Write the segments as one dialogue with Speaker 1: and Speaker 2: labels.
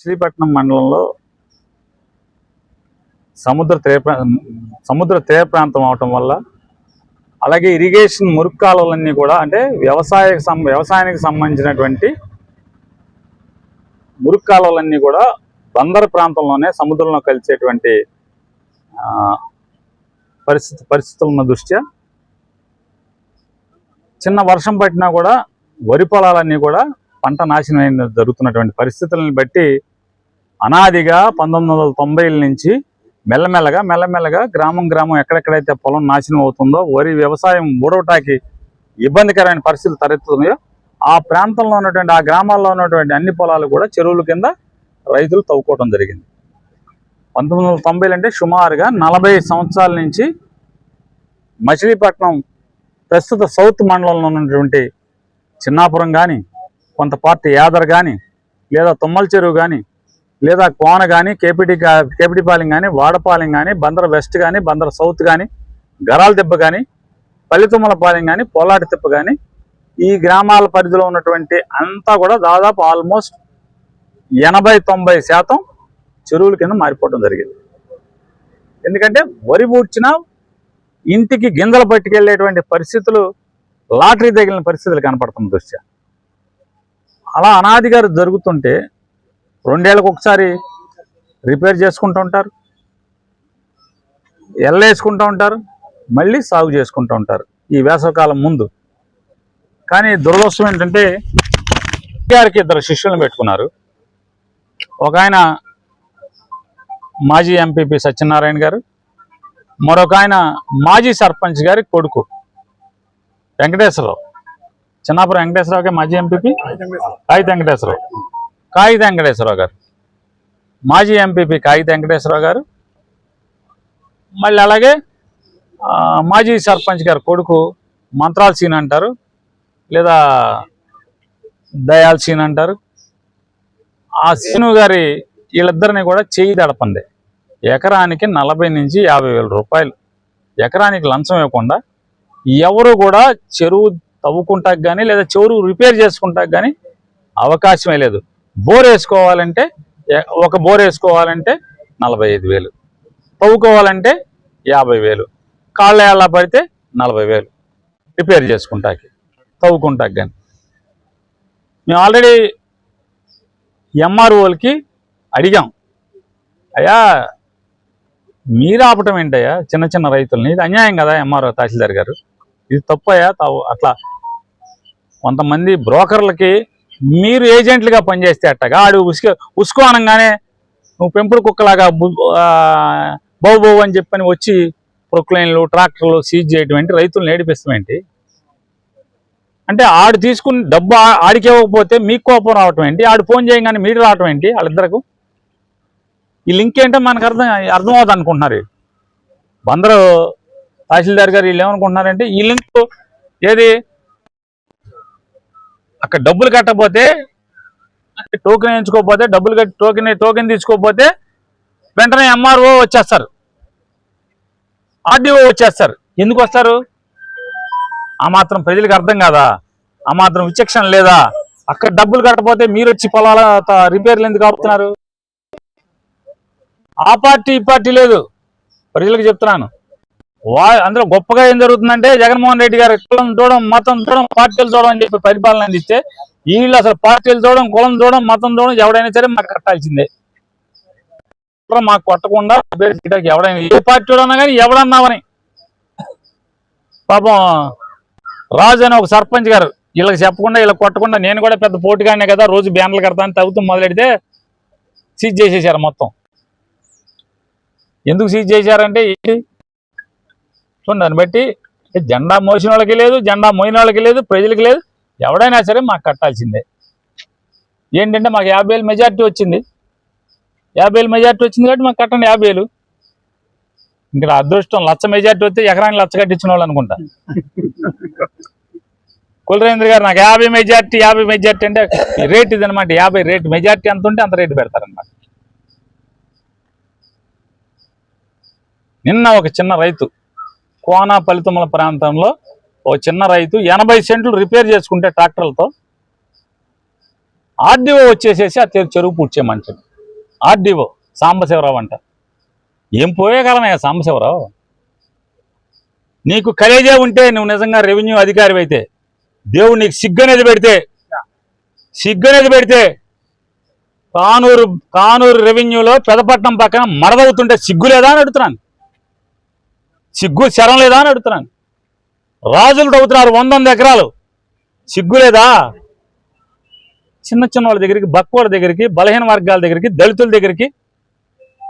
Speaker 1: శ్రీపట్నం మండలంలో సముద్ర తీర ప్రాంతం అవటం వల్ల అలాగే ఇరిగేషన్ మురుగు కాలువలన్నీ కూడా అంటే వ్యవసాయానికి సంబంధించినటువంటి మురుగు కాలువలన్నీ కూడా బందరు ప్రాంతంలోనే సముద్రంలో కలిసేటువంటి పరిస్థితులు ఉన్న దృష్ట్యా చిన్న వర్షం పట్టినా కూడా వరి పొలాలన్నీ కూడా పంట నాశనం జరుగుతున్నటువంటి పరిస్థితులను బట్టి అనాదిగా 1990ల నుంచి మెల్లమెల్లగా గ్రామం ఎక్కడెక్కడైతే పొలం నాశనం అవుతుందో వరి వ్యవసాయం ఊడవటానికి ఇబ్బందికరమైన పరిస్థితులు తలెత్తున్నాయో ఆ ప్రాంతంలో ఉన్నటువంటి ఆ గ్రామాల్లో ఉన్నటువంటి అన్ని పొలాలు కూడా చెరువుల కింద రైతులు తవ్వుకోవడం జరిగింది. 1990 అంటే సుమారుగా 40 సంవత్సరాల నుంచి మచిలీపట్నం ప్రస్తుత సౌత్ మండలంలో ఉన్నటువంటి చిన్నాపురం కానీ, కొంత పార్టీ యాదర్ కానీ, లేదా తుమ్మల చెరువు కానీ, లేదా కోన కానీ, కేపిటిపాలెం కానీ, వాడపాలెం కానీ, బందర వెస్ట్ కానీ, బందర సౌత్ కానీ, గరాల దెబ్బ కానీ, పల్లితుమ్మలపాలెం కానీ, పోలాటి తిప్ప కానీ, ఈ గ్రామాల పరిధిలో ఉన్నటువంటి అంతా కూడా దాదాపు ఆల్మోస్ట్ 80-90% చెరువుల కింద మారిపోవడం జరిగింది. ఎందుకంటే వరి పూడ్చినా ఇంటికి గింజలు పట్టుకెళ్ళేటువంటి పరిస్థితులు లాటరీ తగిలిన పరిస్థితులు కనపడుతున్న దృష్ట్యా అలా అనాదిగా జరుగుతుంటే 2 ఏళ్ళకు ఒకసారి రిపేర్ చేసుకుంటూ ఉంటారు, ఎల్లేసుకుంటూ ఉంటారు, మళ్ళీ సాగు చేసుకుంటూ ఉంటారు ఈ వేసవకాలం ముందు. కానీ దురదృష్టం ఏంటంటే గారికి 2 శిష్యులను పెట్టుకున్నారు. ఒక ఆయన మాజీ ఎంపీపీ సత్యనారాయణ గారు, మరొక ఆయన మాజీ సర్పంచ్ గారి కొడుకు వెంకటేశ్వరరావు, చిన్నాపురం వెంకటేశ్వరరావుకే మాజీ ఎంపీపీ కాగిత వెంకటేశ్వరరావు గారు, మాజీ ఎంపీపీ కాగిత వెంకటేశ్వరరావు గారు, మళ్ళీ అలాగే మాజీ సర్పంచ్ గారి కొడుకు మంత్రాల సీన్ అంటారు, లేదా దయాల్ సీన్ అంటారు. ఆ సీను గారి వీళ్ళిద్దరిని కూడా చేయి దడపండి ఎకరానికి 40 నుంచి 50 వేల రూపాయలు ఎకరానికి లంచం ఇవ్వకుండా ఎవరు కూడా చెరువు తవ్వుకుంటాకు కానీ లేదా చెరువు రిపేర్ చేసుకుంటాకు కానీ అవకాశమే లేదు. బోర్ వేసుకోవాలంటే ఒక బోర్ వేసుకోవాలంటే 45,000, తవ్వుకోవాలంటే 50,000, కాళ్ళ ఏళ్ళ పడితే 40,000 రిపేర్ చేసుకుంటాకి తవ్వుకుంటాకు కానీ. మేము ఆల్రెడీ ఎంఆర్ఓలకి అడిగాం, అయ్యా మీరు ఆపటం ఏంటయ్యా చిన్న రైతులని, ఇది అన్యాయం కదా ఎంఆర్ఓ తహసీల్దార్ గారు, ఇది తప్పయ్యా. అట్లా కొంతమంది బ్రోకర్లకి మీరు ఏజెంట్లుగా పనిచేస్తే అట్టగా ఆడు ఉసుకో అనగానే నువ్వు పెంపుడు కుక్కలాగా బావు అని చెప్పని వచ్చి ప్రొక్లైన్లు ట్రాక్టర్లు సీజ్ చేయడం రైతులను ఏడిపిస్తామేంటి? అంటే ఆడు తీసుకుని డబ్బు ఆడికి ఇవ్వకపోతే మీకు కోపం రావటం ఏంటి? ఆడు ఫోన్ చేయగానే మీరు రావటం ఏంటి? వాళ్ళిద్దరకు ఈ లింక్ ఏంటో మనకు అర్థమవుతుంది అనుకుంటున్నారు. బందరు తహసీల్దార్ గారు వీళ్ళు ఏమనుకుంటున్నారంటే ఈ లింక్ ఏది అక్కడ డబ్బులు కట్టకపోతే టోకెన్ వేయించుకోకపోతే డబ్బులు కట్టి టోకెన్ తీసుకోకపోతే వెంటనే ఎంఆర్ఓ వచ్చేస్తారు, ఆర్డీఓ వచ్చేస్తారు. ఎందుకు వస్తారు? ఆ మాత్రం ప్రజలకు అర్థం కాదా? ఆ మాత్రం విచక్షణ లేదా? అక్కడ డబ్బులు కట్టకపోతే మీరు వచ్చి పొలాల రిపేర్లు ఎందుకు ఆపుతున్నారు? ఆ పార్టీ ఈ పార్టీ లేదు, ప్రజలకు చెప్తున్నాను. అందులో గొప్పగా ఏం జరుగుతుందంటే జగన్మోహన్ రెడ్డి గారు కులం చూడడం మతం చూడడం పార్టీలు చూడడం అని చెప్పి పరిపాలన అందిస్తే వీళ్ళు అసలు పార్టీలు చూడడం కులం చూడడం మతం చూడడం ఎవడైనా సరే మాకు కట్టాల్సిందే. మాకు కొట్టకుండా ఎవడైనా ఏ పార్టీ చూడన్నా కానీ ఎవడన్నావని. పాపం రాజు అని ఒక సర్పంచ్ గారు వీళ్ళకి చెప్పకుండా వీళ్ళకి కొట్టకుండా నేను కూడా పెద్ద పోటీగానే కదా రోజు బ్యానర్లు కడతాను తవ్వుతూ మొదలెడితే సీజ్ చేసేసారు మొత్తం. ఎందుకు సీజ్ చేశారంటే చూడండి, దాన్ని బట్టి జెండా మోసిన వాళ్ళకి లేదు, జెండా మోయిన వాళ్ళకి లేదు, ప్రజలకి లేదు, ఎవడైనా సరే మాకు కట్టాల్సిందే. ఏంటంటే మాకు 50,000 మెజార్టీ వచ్చింది, 50,000 మెజార్టీ వచ్చింది కాబట్టి మాకు కట్టండి 50,000. ఇంకా అదృష్టం 1,00,000 మెజార్టీ వస్తే ఎకరానికి 1,00,000 కట్టించిన వాళ్ళు అనుకుంటా. కులరేంద్ర గారు నాకు 50 మెజార్టీ అంటే రేట్ ఇది అనమాట. 50 రేట్ మెజార్టీ ఎంత ఉంటే అంత రేటు పెడతారనమాట. నిన్న ఒక చిన్న రైతు కోన పల్లితుమ్మల ప్రాంతంలో ఒక చిన్న రైతు 80 సెంట్లు రిపేర్ చేసుకుంటే ట్రాక్టర్లతో ఆర్డీఓ వచ్చేసేసి ఆ చెరువు పూడ్చేయమంటాడు. ఆర్డీఓ సాంబశివరావు అంట. ఏం పోయే కాలమయ్యా సాంబశివరావు? నీకు కలేజే ఉంటే నువ్వు నిజంగా రెవెన్యూ అధికారి అయితే, దేవుడు నీకు సిగ్గనేది పెడితే కానూరు రెవెన్యూలో పెదపట్నం పక్కన మరదవుతుంటే సిగ్గు లేదా అని అడుగుతున్నాను. సిగ్గు శరం లేదా అని అడుగుతున్నాను. రాజులు తవ్వుతున్నారు 100 ఎకరాలు, సిగ్గు లేదా? చిన్న చిన్న వాళ్ళ దగ్గరికి, బక్కోళ్ళ దగ్గరికి, బలహీన వర్గాల దగ్గరికి, దళితుల దగ్గరికి,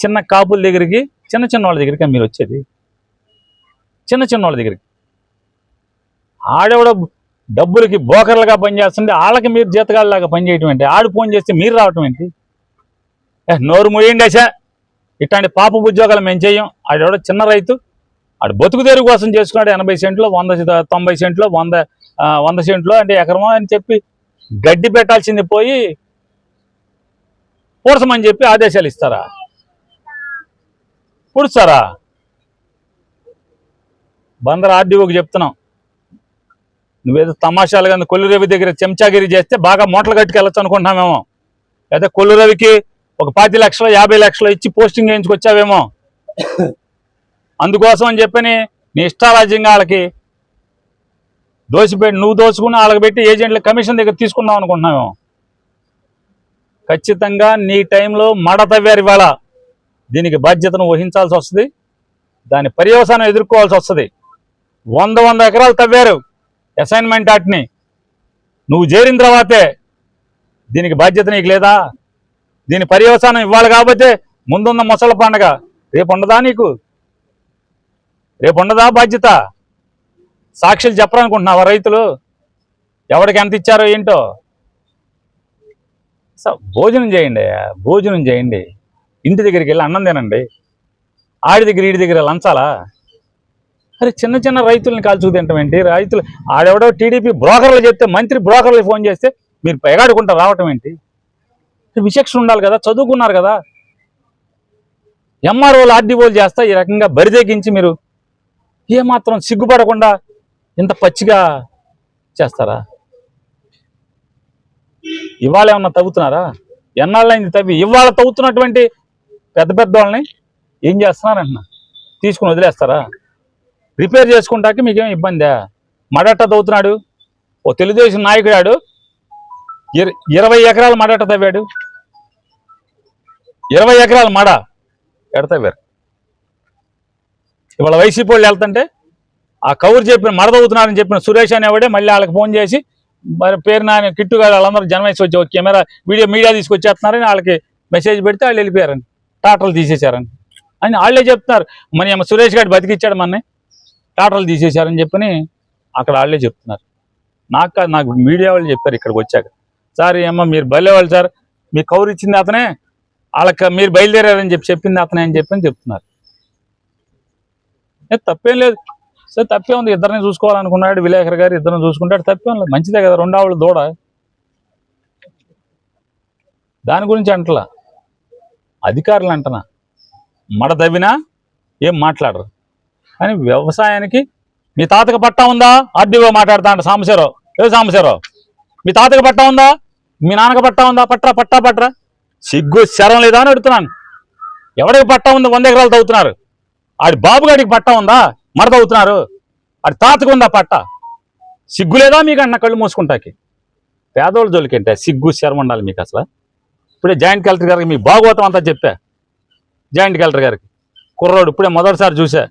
Speaker 1: చిన్న కాపుల దగ్గరికి, చిన్న చిన్న వాళ్ళ దగ్గరికి మీరు వచ్చేది. చిన్న చిన్న వాళ్ళ దగ్గరికి ఆడెవడ డబ్బులకి బోకర్లుగా పనిచేస్తుంటే వాళ్ళకి మీరు జీతగాళ్ళలాగా పనిచేయటం ఏంటి? ఆడు ఫోన్ చేస్తే మీరు రావటం ఏంటి? నోరు మూయండి అసా. ఇట్లాంటి పాప ఉద్యోగాలు మేము చెయ్యం. ఆడెవడ చిన్న రైతు, ఆడు బతుకు తెరుగు కోసం చేసుకున్నాడు. 80 సెంట్లో 90 సెంట్లో 100 సెంట్లో అంటే ఎకరమో అని చెప్పి గడ్డి పెట్టాల్సింది పోయి పూడ్చమని చెప్పి ఆదేశాలు ఇస్తారా? పూడుస్తారా? బందర్ ఆర్డీఓకి చెప్తున్నాం, నువ్వేదో తమాషాలుగా కొల్లు రవి దగ్గర చెంచాగిరి చేస్తే బాగా మూటలు కట్టుకెళ్ళచ్చు అనుకుంటున్నామేమో. లేదా కొల్లు రవికి ఒక 10 లక్షలు 50 లక్షలు ఇచ్చి పోస్టింగ్ వేయించుకొచ్చావేమో. అందుకోసం అని చెప్పని నీ ఇష్టారాజ్యంగా వాళ్ళకి దోసిపెట్టి, నువ్వు దోచుకుని వాళ్ళకి పెట్టి ఏజెంట్ల కమిషన్ దగ్గర తీసుకున్నావు అనుకుంటున్నామేమో. ఖచ్చితంగా నీ టైంలో మడ తవ్వారు ఇవాళ. దీనికి బాధ్యతను వహించాల్సి వస్తుంది, దాని పర్యవసానం ఎదుర్కోవాల్సి వస్తుంది. 100 ఎకరాలు తవ్వారు అసైన్మెంట్ ఆర్ట్ని. నువ్వు చేరిన తర్వాతే దీనికి బాధ్యత నీకు లేదా? దీని పర్యవసానం ఇవ్వాలి. కాబట్టి ముందున్న ముసళ్ళ పండగ రేపు ఉండదా నీకు? రేపు ఉండదా బాధ్యత? సాక్షులు చెప్పరనుకుంటున్నావా రైతులు ఎవరికి ఎంత ఇచ్చారో ఏంటో? భోజనం చేయండి. ఇంటి దగ్గరికి వెళ్ళి అన్నం తినండి. ఆడి దగ్గర ఈడి దగ్గర లంచాలా? అరే చిన్న చిన్న రైతుల్ని కాల్చుకు తింటాం ఏంటి? రైతులు ఆడెవడో టీడీపీ బ్రోకర్లు చెప్తే, మంత్రి బ్రోకర్లు ఫోన్ చేస్తే మీరు ఎగాడుకుంటా రావటం ఏంటి? విచక్షణ ఉండాలి కదా, చదువుకున్నారు కదా. ఎంఆర్ఓలు ఆర్డీఓలు చేస్తా ఈ రకంగా బరిదెగించి మీరు ఏమాత్రం సిగ్గుపడకుండా ఇంత పచ్చిగా చేస్తారా? ఇవాళ ఏమన్నా తవ్వుతున్నారా? ఎన్నాళ్ళైంది తవ్వి? ఇవాళ తవ్వుతున్నటువంటి పెద్ద పెద్ద వాళ్ళని ఏం చేస్తున్నారంటున్నా? తీసుకుని వదిలేస్తారా? రిపేర్ చేసుకుంటాకి మీకేం ఇబ్బందా? మడట్ట తవ్వుతున్నాడు ఓ తెలుగుదేశం నాయకుడాడు, 20 ఎకరాలు మడట్ట తవ్వాడు. 20 ఎకరాలు మడ ఎడ తవ్వారు. ఇవాళ వైసీపీ వాళ్ళు వెళ్తుంటే ఆ కౌరు చెప్పిన మడ తవ్వుతున్నారని చెప్పిన సురేష్ అనేవాడే మళ్ళీ వాళ్ళకి ఫోన్ చేసి మరి పేరు నాని కిట్టుగా వాళ్ళందరూ జనమేసి వచ్చి కెమెరా మీడియా తీసుకొచ్చేస్తున్నారని వాళ్ళకి మెసేజ్ పెడితే వాళ్ళు వెళ్ళిపోయారని, టాటర్లు తీసేశారని అని వాళ్ళే చెప్తున్నారు. మన సురేష్ గారు బతికిచ్చాడు మనని, టాటర్లు తీసేశారని చెప్పని అక్కడ వాళ్ళే చెప్తున్నారు. నాకు మీడియా వాళ్ళు చెప్పారు ఇక్కడికి వచ్చాక, సార్ ఏమో మీరు బయలుదేరాలి సార్, మీ కౌరు ఇచ్చింది అతనే, వాళ్ళకి మీరు బయలుదేరారని చెప్పింది అతనే అని చెప్తున్నారు. తప్పేం లేదు సార్, తప్పే ఉంది. ఇద్దరిని చూసుకోవాలనుకున్నాడు విలేకర్ గారు, ఇద్దరిని చూసుకుంటాడు, తప్పేం లేదు, మంచిదే కదా. 2 ఆవులు దూడ, దాని గురించి అంటలా. అధికారులు అంటనా మడ తవ్వినా ఏం మాట్లాడరు. కానీ వ్యవసాయానికి మీ తాతకు పట్టా ఉందా? ఆర్డీఓ మాట్లాడుతా అంట సాంబశివరావు. సాంబశివరావు మీ తాతకు పట్టా ఉందా? మీ నాన్నకు పట్టా ఉందా? పట్రా సిగ్గు శరం లేదా అని అడుగుతున్నాను. ఎవరికి పట్టా ఉంది? 100 ఎకరాలు తవ్వుతున్నారు. ఆడి బాబుగాడికి పట్టా ఉందా? మడ తవ్వుతున్నారు. ఆడి తాతకు ఉందా పట్ట? సిగ్గు లేదా మీకు అన్న కళ్ళు మూసుకుంటాకి? పేదోళ్ళ జోలికంటే సిగ్గు శరం ఉండాలి మీకు అసలు. ఇప్పుడే జాయింట్ కలెక్టర్ గారికి మీ భాగవతం అంతా చెప్పా. జాయింట్ కలెక్టర్ గారికి కుర్రోడు ఇప్పుడే మొదటిసారి చూసా.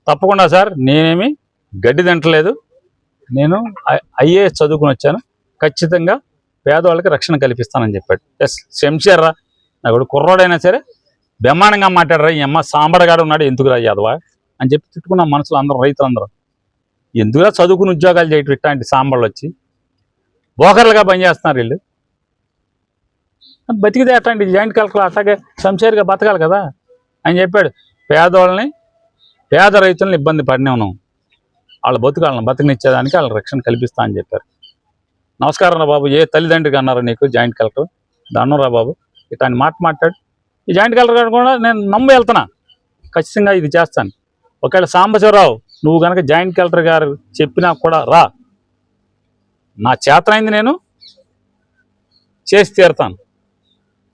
Speaker 1: తప్పకుండా సార్, నేనేమి గడ్డి తింటలేదు, నేను ఐఏఎస్ చదువుకుని వచ్చాను, ఖచ్చితంగా పేదవాళ్ళకి రక్షణ కల్పిస్తానని చెప్పాడు. ఎస్ శంషేర్రా నాకు కుర్రోడైనా సరే బ్రహ్మాండంగా మాట్లాడరా. ఈ అమ్మ సాంబడగాడు ఉన్నాడు ఎందుకురా యాదవా అని చెప్పి తిట్టుకున్న మనసులో అందరూ, రైతులందరూ ఎందుకురా చదువుకుని ఉద్యోగాలు చేయటం, ఇట్లాంటి సాంబళ్ళు వచ్చి బోకర్లుగా పనిచేస్తున్నారు వీళ్ళు. బతికితే అట్లాంటి జాయింట్ కలెక్టర్ అట్లాగే శంషేర్గా బతకాలి కదా అని చెప్పాడు. పేద రైతులను ఇబ్బంది పడినాను, వాళ్ళ బతుకాలను బతికినిచ్చేదానికి వాళ్ళ రక్షణ కల్పిస్తా అని చెప్పారు. నమస్కారం రా బాబు, ఏ తల్లిదండ్రికి అన్నారు నీకు జాయింట్ కలెక్టర్? దాన్నం రా బాబు, ఇట్లాంటి మాట్లాడు. ఈ జాయింట్ కలెక్టర్ గారు కూడా నేను వెళ్తున్నా, ఖచ్చితంగా ఇది చేస్తాను. ఒకవేళ సాంబశివరావు నువ్వు కనుక జాయింట్ కలెక్టర్ గారు చెప్పినా కూడా రా, నా చేతనైంది నేను చేసి తీరుతాను.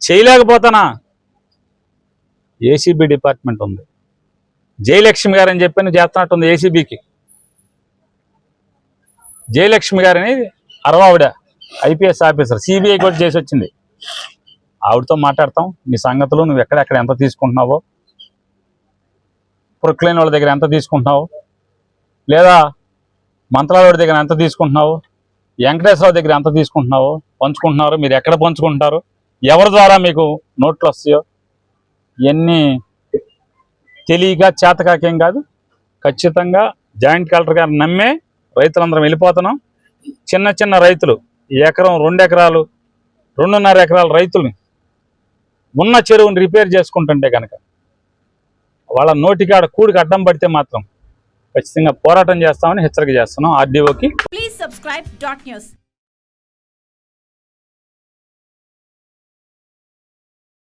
Speaker 1: చేయలేకపోతానా ఏసీబీ డిపార్ట్మెంట్ ఉంది. జయలక్ష్మి గారు అని చెప్పి చేస్తున్నట్టుంది ఏసీబీకి. జయలక్ష్మి గారని అరవావిడ ఐపీఎస్ ఆఫీసర్, సిబిఐ కూడా చేసి వచ్చింది. ఆవిడతో మాట్లాడతాం నీ సంగతులు, నువ్వు ఎక్కడెక్కడ ఎంత తీసుకుంటున్నావో, ప్రొక్లైన్ వాళ్ళ దగ్గర ఎంత తీసుకుంటున్నావు, లేదా మంత్రాల దగ్గర ఎంత తీసుకుంటున్నావు, వెంకటేశ్వరరావు దగ్గర ఎంత తీసుకుంటున్నావు, పంచుకుంటున్నారు, మీరు ఎక్కడ పంచుకుంటున్నారు, ఎవరి ద్వారా మీకు నోట్లు వస్తాయో, ఇవన్నీ తెలియక చేతకాకేం కాదు. ఖచ్చితంగా జాయింట్ కలెక్టర్ గారు నమ్మే రైతులందరం వెళ్ళిపోతున్నాం. చిన్న చిన్న రైతులు, ఎకరం 2 ఎకరాలు 2.5 ఎకరాల రైతుల్ని ఉన్న చెరువుని రిపేర్ చేసుకుంటుంటే కనుక వాళ్ళ నోటికాడ కూడికి అడ్డం పడితే మాత్రం ఖచ్చితంగా పోరాటం చేస్తామని హెచ్చరిక చేస్తున్నాం ఆర్డీఓకి.
Speaker 2: Please subscribe. News